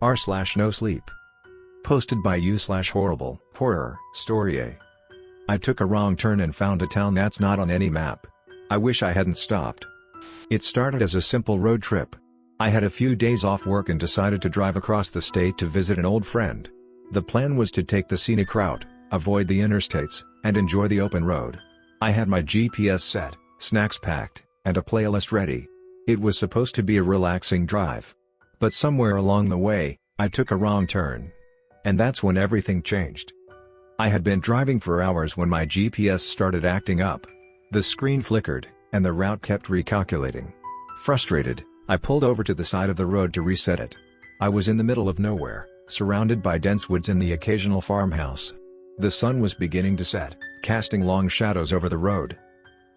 r/NoSleep. Posted by u/HorribleHorrorStorie. I took a wrong turn and found a town that's not on any map. I wish I hadn't stopped. It started as a simple road trip. I had a few days off work and decided to drive across the state to visit an old friend. The plan was to take the scenic route, avoid the interstates, and enjoy the open road. I had my GPS set, snacks packed, and a playlist ready. It was supposed to be a relaxing drive. But somewhere along the way, I took a wrong turn. And that's when everything changed. I had been driving for hours when my GPS started acting up. The screen flickered, and the route kept recalculating. Frustrated, I pulled over to the side of the road to reset it. I was in the middle of nowhere, surrounded by dense woods and the occasional farmhouse. The sun was beginning to set, casting long shadows over the road.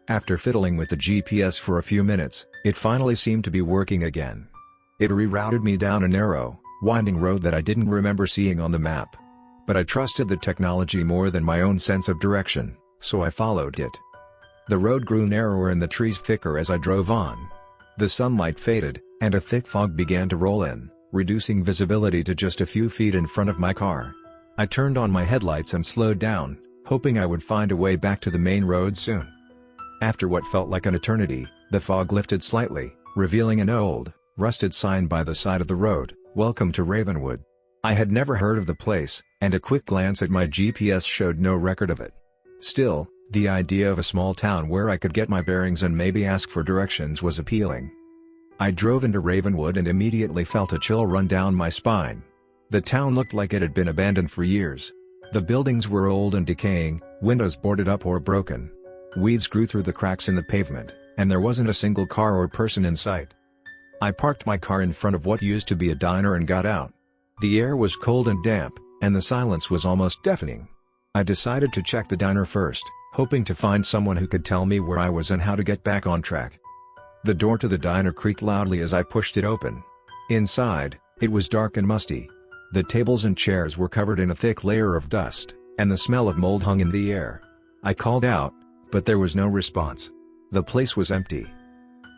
After fiddling with the GPS for a few minutes, it finally seemed to be working again. It rerouted me down a narrow, winding road that I didn't remember seeing on the map. But I trusted the technology more than my own sense of direction, so I followed it. The road grew narrower and the trees thicker as I drove on. The sunlight faded, and a thick fog began to roll in, reducing visibility to just a few feet in front of my car. I turned on my headlights and slowed down, hoping I would find a way back to the main road soon. After what felt like an eternity, the fog lifted slightly, revealing an old, rusted sign by the side of the road, "Welcome to Ravenwood." I had never heard of the place, and a quick glance at my GPS showed no record of it. Still, the idea of a small town where I could get my bearings and maybe ask for directions was appealing. I drove into Ravenwood and immediately felt a chill run down my spine. The town looked like it had been abandoned for years. The buildings were old and decaying, windows boarded up or broken. Weeds grew through the cracks in the pavement, and there wasn't a single car or person in sight. I parked my car in front of what used to be a diner and got out. The air was cold and damp, and the silence was almost deafening. I decided to check the diner first, hoping to find someone who could tell me where I was and how to get back on track. The door to the diner creaked loudly as I pushed it open. Inside, it was dark and musty. The tables and chairs were covered in a thick layer of dust, and the smell of mold hung in the air. I called out, but there was no response. The place was empty.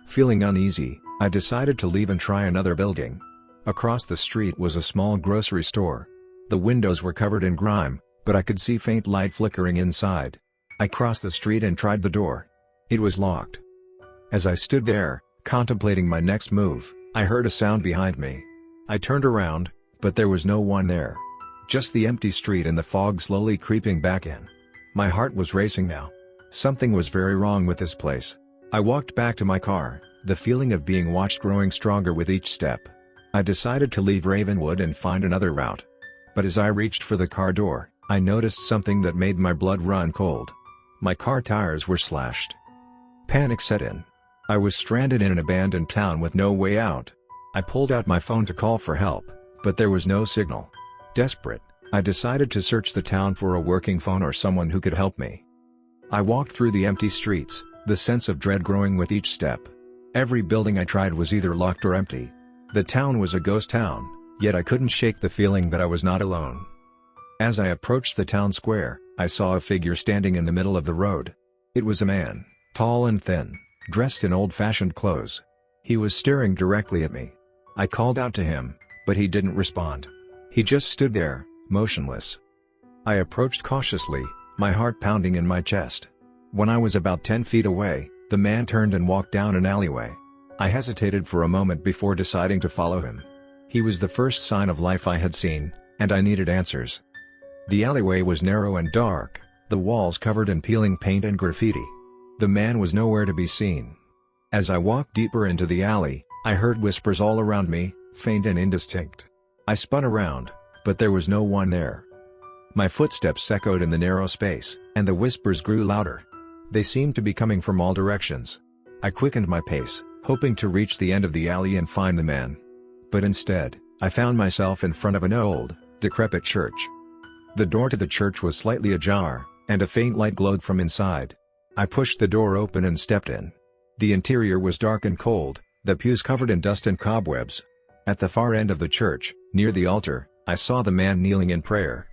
Feeling uneasy, I decided to leave and try another building. Across the street was a small grocery store. The windows were covered in grime, but I could see faint light flickering inside. I crossed the street and tried the door. It was locked. As I stood there, contemplating my next move, I heard a sound behind me. I turned around, but there was no one there. Just the empty street and the fog slowly creeping back in. My heart was racing now. Something was very wrong with this place. I walked back to my car, the feeling of being watched growing stronger with each step. I decided to leave Ravenwood and find another route. But as I reached for the car door, I noticed something that made my blood run cold. My car tires were slashed. Panic set in. I was stranded in an abandoned town with no way out. I pulled out my phone to call for help, but there was no signal. Desperate, I decided to search the town for a working phone or someone who could help me. I walked through the empty streets, the sense of dread growing with each step. Every building I tried was either locked or empty. The town was a ghost town, yet I couldn't shake the feeling that I was not alone. As I approached the town square, I saw a figure standing in the middle of the road. It was a man, tall and thin, dressed in old-fashioned clothes. He was staring directly at me. I called out to him, but he didn't respond. He just stood there, motionless. I approached cautiously, my heart pounding in my chest. When I was about 10 feet away, the man turned and walked down an alleyway. I hesitated for a moment before deciding to follow him. He was the first sign of life I had seen, and I needed answers. The alleyway was narrow and dark, the walls covered in peeling paint and graffiti. The man was nowhere to be seen. As I walked deeper into the alley, I heard whispers all around me, faint and indistinct. I spun around, but there was no one there. My footsteps echoed in the narrow space, and the whispers grew louder. They seemed to be coming from all directions. I quickened my pace, hoping to reach the end of the alley and find the man. But instead, I found myself in front of an old, decrepit church. The door to the church was slightly ajar, and a faint light glowed from inside. I pushed the door open and stepped in. The interior was dark and cold, the pews covered in dust and cobwebs. At the far end of the church, near the altar, I saw the man kneeling in prayer.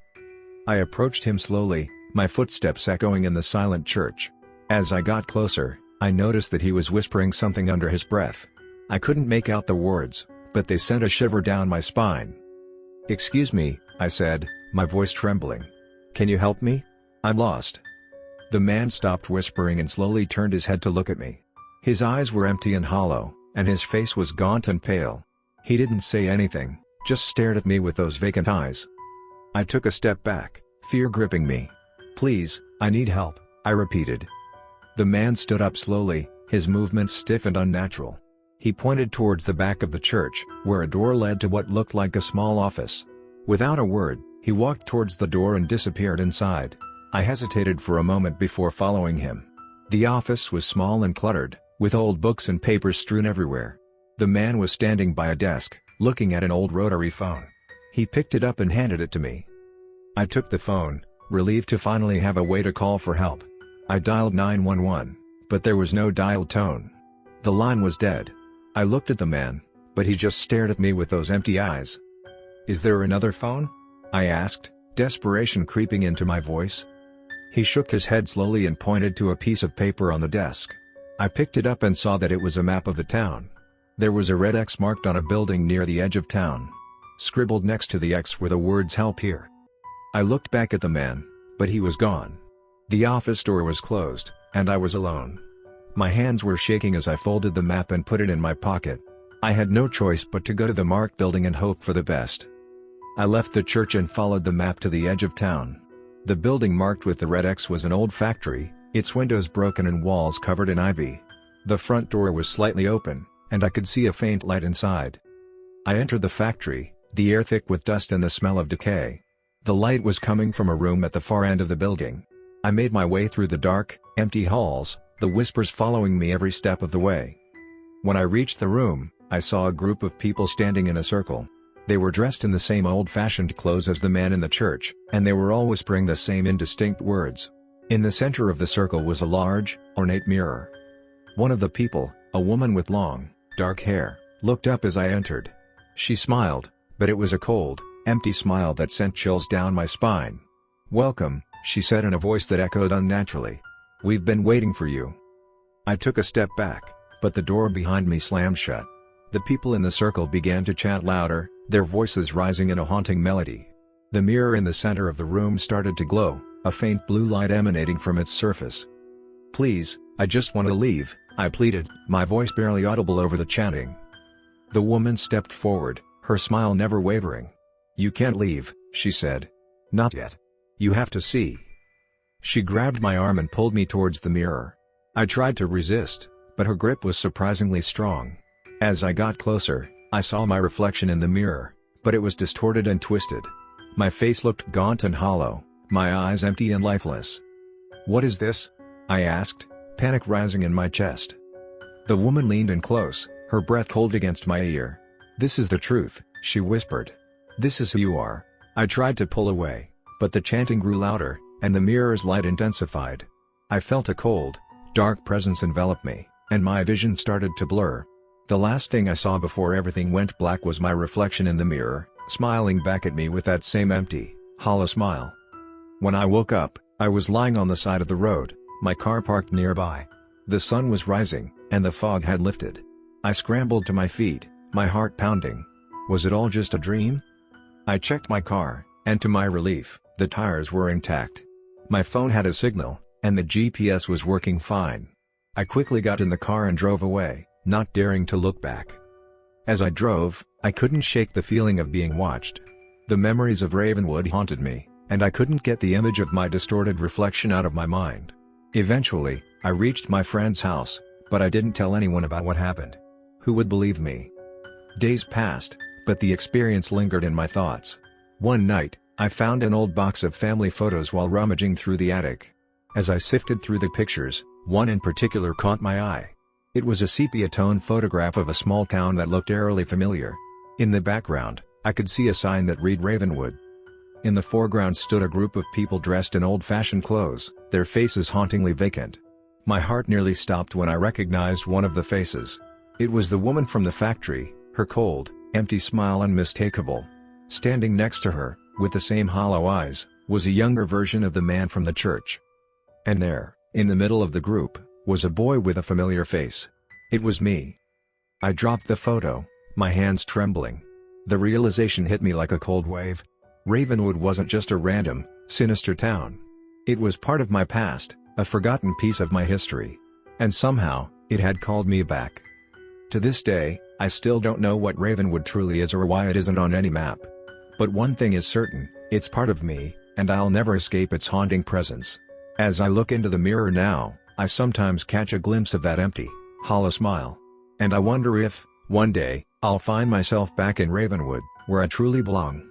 I approached him slowly, my footsteps echoing in the silent church. As I got closer, I noticed that he was whispering something under his breath. I couldn't make out the words, but they sent a shiver down my spine. "Excuse me," I said, my voice trembling. "Can you help me? I'm lost." The man stopped whispering and slowly turned his head to look at me. His eyes were empty and hollow, and his face was gaunt and pale. He didn't say anything, just stared at me with those vacant eyes. I took a step back, fear gripping me. "Please, I need help," I repeated. The man stood up slowly, his movements stiff and unnatural. He pointed towards the back of the church, where a door led to what looked like a small office. Without a word, he walked towards the door and disappeared inside. I hesitated for a moment before following him. The office was small and cluttered, with old books and papers strewn everywhere. The man was standing by a desk, looking at an old rotary phone. He picked it up and handed it to me. I took the phone, relieved to finally have a way to call for help. I dialed 911, but there was no dial tone. The line was dead. I looked at the man, but he just stared at me with those empty eyes. "Is there another phone?" I asked, desperation creeping into my voice. He shook his head slowly and pointed to a piece of paper on the desk. I picked it up and saw that it was a map of the town. There was a red X marked on a building near the edge of town. Scribbled next to the X were the words "Help here." I looked back at the man, but he was gone. The office door was closed, and I was alone. My hands were shaking as I folded the map and put it in my pocket. I had no choice but to go to the marked building and hope for the best. I left the church and followed the map to the edge of town. The building marked with the red X was an old factory, its windows broken and walls covered in ivy. The front door was slightly open, and I could see a faint light inside. I entered the factory, the air thick with dust and the smell of decay. The light was coming from a room at the far end of the building. I made my way through the dark, empty halls, the whispers following me every step of the way. When I reached the room, I saw a group of people standing in a circle. They were dressed in the same old-fashioned clothes as the man in the church, and they were all whispering the same indistinct words. In the center of the circle was a large, ornate mirror. One of the people, a woman with long, dark hair, looked up as I entered. She smiled, but it was a cold, empty smile that sent chills down my spine. "Welcome," she said in a voice that echoed unnaturally. "We've been waiting for you." I took a step back, but the door behind me slammed shut. The people in the circle began to chant louder, their voices rising in a haunting melody. The mirror in the center of the room started to glow, a faint blue light emanating from its surface. "Please, I just want to leave," I pleaded, my voice barely audible over the chanting. The woman stepped forward, her smile never wavering. "You can't leave," she said. "Not yet. You have to see." She grabbed my arm and pulled me towards the mirror. I tried to resist, but her grip was surprisingly strong. As I got closer, I saw my reflection in the mirror, but it was distorted and twisted. My face looked gaunt and hollow, my eyes empty and lifeless. "What is this?" I asked, panic rising in my chest. The woman leaned in close, her breath cold against my ear. "This is the truth," she whispered. "This is who you are." I tried to pull away, but the chanting grew louder, and the mirror's light intensified. I felt a cold, dark presence envelop me, and my vision started to blur. The last thing I saw before everything went black was my reflection in the mirror, smiling back at me with that same empty, hollow smile. When I woke up, I was lying on the side of the road, my car parked nearby. The sun was rising, and the fog had lifted. I scrambled to my feet, my heart pounding. Was it all just a dream? I checked my car, and to my relief, the tires were intact. My phone had a signal, and the GPS was working fine. I quickly got in the car and drove away, not daring to look back. As I drove, I couldn't shake the feeling of being watched. The memories of Ravenwood haunted me, and I couldn't get the image of my distorted reflection out of my mind. Eventually, I reached my friend's house, but I didn't tell anyone about what happened. Who would believe me? Days passed, but the experience lingered in my thoughts. One night, I found an old box of family photos while rummaging through the attic. As I sifted through the pictures, one in particular caught my eye. It was a sepia-tone photograph of a small town that looked eerily familiar. In the background, I could see a sign that read Ravenwood. In the foreground stood a group of people dressed in old-fashioned clothes, their faces hauntingly vacant. My heart nearly stopped when I recognized one of the faces. It was the woman from the factory, her cold, empty smile unmistakable. Standing next to her, with the same hollow eyes, was a younger version of the man from the church. And there, in the middle of the group, was a boy with a familiar face. It was me. I dropped the photo, my hands trembling. The realization hit me like a cold wave. Ravenwood wasn't just a random, sinister town. It was part of my past, a forgotten piece of my history. And somehow, it had called me back. To this day, I still don't know what Ravenwood truly is or why it isn't on any map. But one thing is certain, it's part of me, and I'll never escape its haunting presence. As I look into the mirror now, I sometimes catch a glimpse of that empty, hollow smile. And I wonder if, one day, I'll find myself back in Ravenwood, where I truly belong.